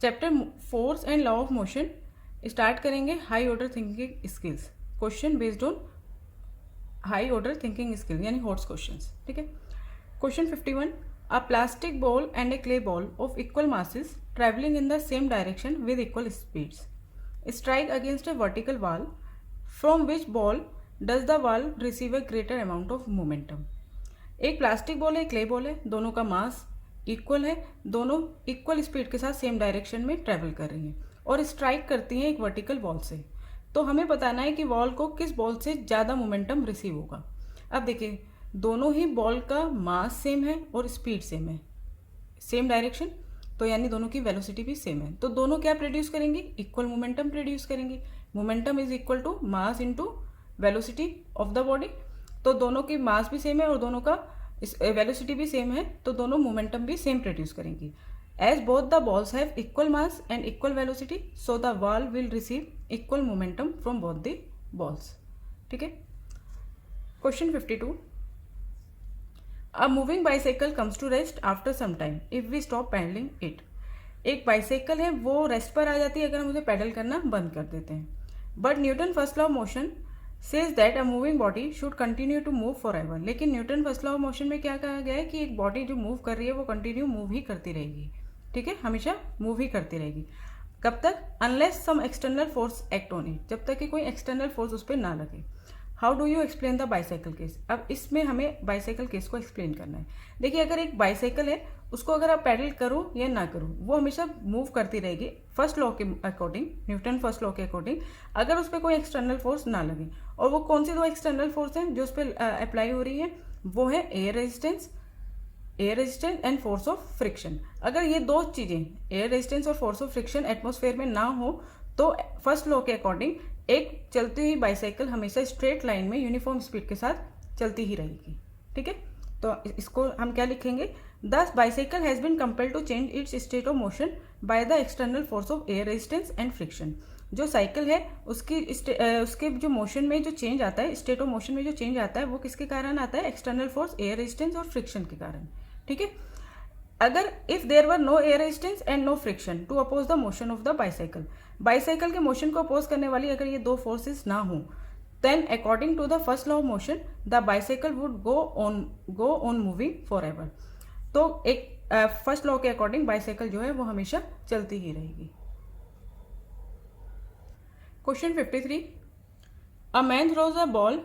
Chapter force and law of motion start करेंगे high order thinking skills, question based on high order thinking skill यानी HOTS questions. ठीक है। Question 51, a plastic ball and a clay ball of equal masses travelling in the same direction with equal speeds strike against a vertical wall from which ball does the wall receive a greater amount of momentum. एक plastic ball है, clay ball है, दोनों का mass equal है, दोनों equal speed के साथ same direction में ट्रेवल कर रही हैं और स्ट्राइक करती हैं एक वर्टिकल वॉल से। तो हमें बताना है कि वॉल को किस बॉल से ज़्यादा मोमेंटम रिसीव होगा। अब देखिए, दोनों ही बॉल का मास सेम है और स्पीड सेम है, सेम डायरेक्शन, तो यानी दोनों की वेलोसिटी भी सेम है। तो दोनों क्या प्रोड्यूस करेंगी? इक्वल मोमेंटम प्रोड्यूस करेंगी। Momentum is equal to mass into velocity of the body. तो दोनों की मास भी सेम है और दोनों का वेलोसिटी भी सेम है, तो दोनों मोमेंटम भी सेम प्रोड्यूस करेंगी। As both the balls have equal mass and equal velocity, so the ball will receive equal momentum from both the balls. ठीक है। Question 52, a moving bicycle comes to rest after some time if we stop pedalling it. एक bicycle है, वो rest पर आ जाती है अगर हम उसे पैडल करना बंद कर देते हैं। But Newton first law of motion says that a moving body should continue to move forever. लेकिन Newton first law of motion में क्या कहा गया है कि एक बॉडी जो मूव कर रही है वो कंटिन्यू मूव ही करती रहेगी। ठीक है, हमेशा मूव ही करती रहेगी। कब तक? Unless some external force act on it, जब तक कि कोई एक्सटर्नल फोर्स उस पर ना लगे। How do you explain the bicycle case. अब इसमें हमें बाइसाइकिल केस को एक्सप्लेन करना है। देखिए, अगर एक बाइसाइकिल है, उसको अगर आप पैडल करो या ना करो, वो हमेशा मूव करती रहेगी फर्स्ट लॉ के अकॉर्डिंग, न्यूटन फर्स्ट लॉ के अकॉर्डिंग, अगर उस पर कोई एक्सटर्नल फोर्स ना लगे। और वो कौन सी दो एक्सटर्नल फोर्स हैं जो उस पर अप्लाई हो रही है? वो है air resistance and force of friction. अगर ये दो चीजें, एयर रेजिस्टेंस और फोर्स ऑफ फ्रिक्शन, एटमॉस्फेयर में ना हो तो फर्स्ट लॉ के अकॉर्डिंग एक चलती हुई बाइसाइकिल हमेशा स्ट्रेट लाइन में यूनिफॉर्म स्पीड के साथ चलती ही रहेगी। ठीक है, तो इसको हम क्या लिखेंगे? Thus bicycle has been compelled to change its state of motion by the external force of air resistance and friction. जो साइकिल है उसके जो मोशन में जो चेंज आता है, स्टेट ऑफ मोशन में जो चेंज आता है, वो किसके कारण आता है? एक्सटर्नल फोर्स एयर रेजिस्टेंस और फ्रिक्शन के कारण। ठीक है। अगर if there were no air resistance and no friction to oppose the motion of the bicycle, bicycle के मोशन को अपोज करने वाली अगर ये दो फोर्सेस ना हो, then according to the first law of motion the bicycle would go on moving forever. तो एक फर्स्ट लॉ के अकॉर्डिंग बाइसाइकिल जो है वो हमेशा चलती ही रहेगी। Question 53, a man throws a ball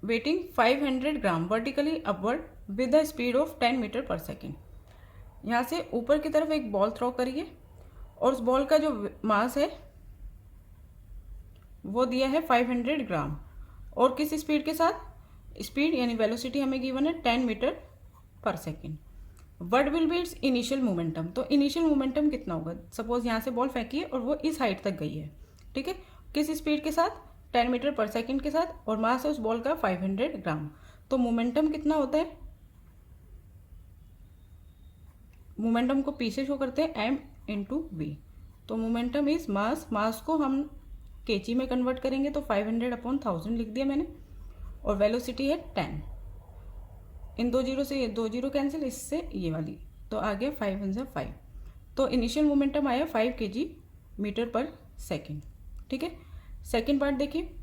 weighing 500 gram vertically upward with the speed of 10 metre per second. यहाँ से ऊपर की तरफ एक बॉल थ्रो करिए और उस बॉल का जो मास है वो दिया है 500 ग्राम और किस स्पीड के साथ? स्पीड यानी वेलोसिटी हमें गिवन है 10 metre per second. What will be it's initial momentum. तो इनिशियल मोमेंटम कितना होगा? सपोज यहाँ से बॉल फेंकी है और वो इस हाइट तक गई है। ठीक है, किस स्पीड के साथ? 10 मीटर पर सेकेंड के साथ, और मास है उस बॉल का 500 ग्राम। तो मोमेंटम कितना होता है? मोमेंटम को पीछे शो करते हैं m इंटू वी। तो मोमेंटम इज मास को हम केजी में कन्वर्ट करेंगे तो 500 अपॉन 1000 लिख दिया मैंने, और वेलोसिटी है 10। इन दो जीरो से ये दो जीरो कैंसिल, इससे ये वाली, तो आ गया 5 × 5। तो इनिशियल मोमेंटम आया 5 kg मीटर पर सेकेंड। ठीक है। सेकेंड पार्ट देखिए,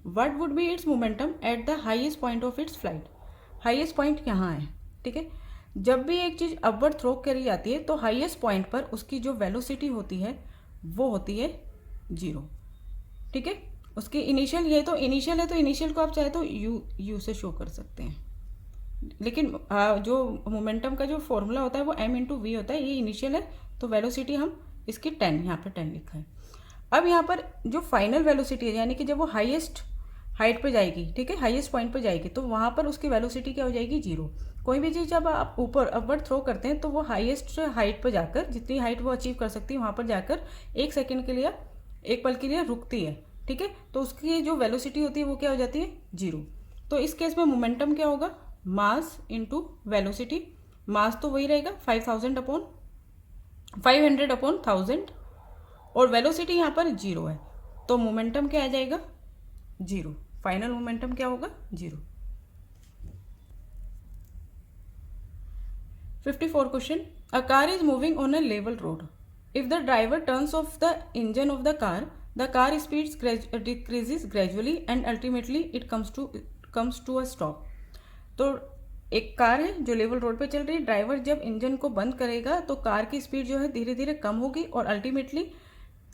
what would be it's momentum at the highest point of its flight. Highest point यहाँ है। ठीक है, जब भी एक चीज़ अपवर्ड थ्रो करी जाती है तो हाईएस्ट पॉइंट पर उसकी जो वेलोसिटी होती है वो होती है 0। ठीक है, उसकी इनिशियल, ये तो इनिशियल है तो इनिशियल को आप चाहे तो यू से शो कर सकते हैं, लेकिन जो मोमेंटम का जो फॉर्मूला होता है वो m इंटू वी होता है। ये इनिशियल है तो वेलोसिटी हम इसकी 10, यहाँ पर 10 लिखा है। अब यहाँ पर जो फाइनल वेलोसिटी है, यानी कि जब वो हाईएस्ट हाइट पे जाएगी, ठीक है, हाईएस्ट पॉइंट पे जाएगी, तो वहाँ पर उसकी वेलोसिटी क्या हो जाएगी? 0। कोई भी चीज़ जब आप ऊपर अपवर्ड थ्रो करते हैं तो वो हाईएस्ट हाइट पर जाकर, जितनी हाइट वो अचीव कर सकती है वहाँ पर जाकर एक सेकेंड के लिए, एक पल के लिए रुकती है। ठीक है, तो उसकी जो वेलोसिटी होती है वो क्या हो जाती है? 0। तो इस केस में मोमेंटम क्या होगा? Mass into velocity. मास तो वही रहेगा 500 अपॉन 1000, और वेलोसिटी यहाँ पर 0 है, तो मोमेंटम क्या आ जाएगा? 0। फाइनल मोमेंटम क्या होगा? 0। 54 question, a car is moving on a level road if the driver turns off the engine of the car speed decreases gradually and ultimately it comes to a stop. तो एक car है जो level road पे चल रही है, driver जब engine को बंद करेगा तो कार की स्पीड जो है धीरे धीरे कम होगी और अल्टीमेटली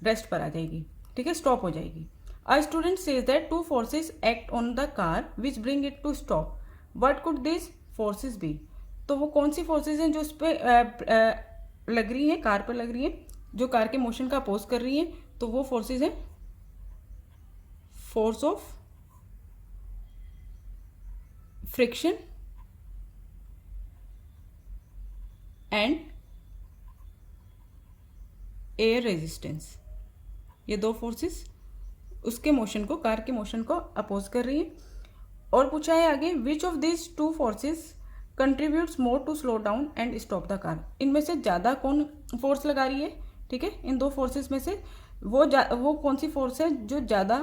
रेस्ट पर आ जाएगी, ठीक है, स्टॉप हो जाएगी। A student says that two forces act on the car which bring it to stop, what could this forces be. तो वो कौन सी फोर्सेस हैं जो उस पर लग रही हैं, कार पर लग रही हैं, जो कार के मोशन का अपोज कर रही हैं। तो वो फोर्सेस हैं force of friction and air resistance. ये दो फोर्सेस उसके मोशन को, कार के मोशन को अपोज कर रही है। और पूछा है आगे, which of this two forces contributes more to slow down and stop the car. इनमें से ज़्यादा कौन फोर्स लगा रही है, ठीक है, इन दो फोर्सेस में से वो कौन सी फोर्स है जो ज़्यादा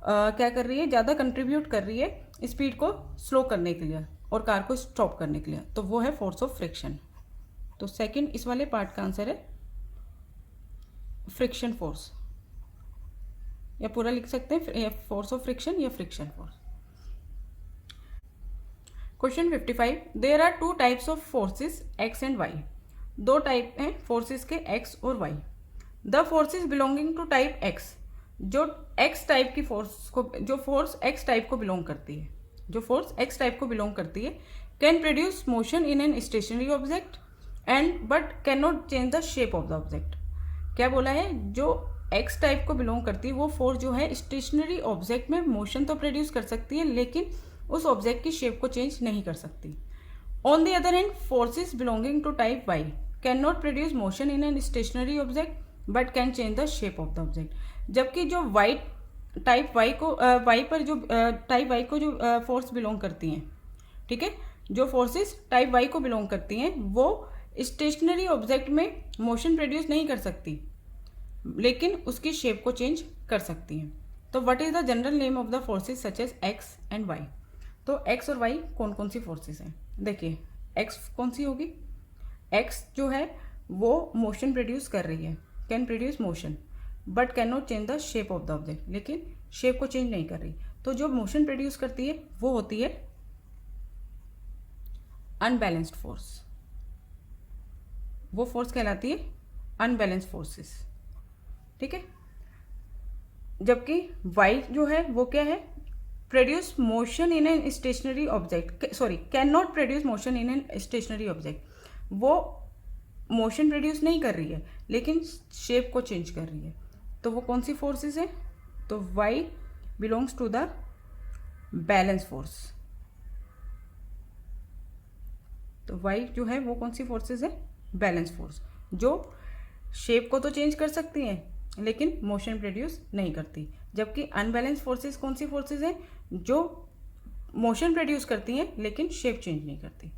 क्या कर रही है, ज़्यादा कंट्रीब्यूट कर रही है स्पीड को स्लो करने के लिए और कार को स्टॉप करने के लिए। तो वो है फोर्स ऑफ फ्रिक्शन। तो सेकंड इस वाले पार्ट का आंसर है फ्रिक्शन फोर्स, या पूरा लिख सकते हैं फोर्स ऑफ फ्रिक्शन या friction force. Question 55, there are two types of forces X and Y. दो टाइप हैं फोर्सेस के, एक्स और Y. The forces belonging to type X, जो एक्स टाइप की फोर्स को, जो फोर्स एक्स टाइप को बिलोंग करती है, जो फोर्स एक्स टाइप को बिलोंग करती है, can produce motion in an stationary object and but can not change the shape of the object. क्या बोला है, जो एक्स टाइप को बिलोंग करती है वो फोर्स जो है स्टेशनरी ऑब्जेक्ट में मोशन तो प्रोड्यूस कर सकती है लेकिन उस ऑब्जेक्ट की शेप को चेंज नहीं कर सकती। On the other hand forces belonging to type Y can not produce motion in an stationary object but can change the shape of the object. जबकि जो टाइप वाई को जो फोर्स बिलोंग करती हैं, ठीक है, जो फोर्सेस टाइप वाई को बिलोंग करती हैं वो स्टेशनरी ऑब्जेक्ट में मोशन प्रोड्यूस नहीं कर सकती लेकिन उसकी शेप को चेंज कर सकती हैं। तो what is the general name of the forces such as X and Y. तो एक्स और वाई कौन कौन सी फोर्सेस हैं, देखिए एक्स कौन सी होगी, एक्स जो है वो मोशन प्रोड्यूस कर रही है, can produce motion but can not change the shape of the object, लेकिन शेप को चेंज नहीं कर रही। तो जो मोशन प्रोड्यूस करती है वो होती है अनबैलेंस्ड फोर्स, वो फोर्स कहलाती है अनबैलेंस्ड फोर्सेस, ठीक है। जबकि वाई जो है वो क्या है, produce motion in an stationary object, sorry can not produce motion in an stationary object, वो मोशन प्रोड्यूस नहीं कर रही है लेकिन शेप को चेंज कर रही है। तो वो कौन सी फोर्सेस है, तो Y belongs to the balance force. तो वाई जो है वो कौन सी फोर्सेस है, बैलेंस फोर्स, जो शेप को तो चेंज कर सकती हैं लेकिन मोशन प्रोड्यूस नहीं करती। जबकि अनबैलेंस फोर्सेस कौन सी फोर्सेस हैं, जो मोशन प्रोड्यूस करती हैं लेकिन शेप चेंज नहीं करती।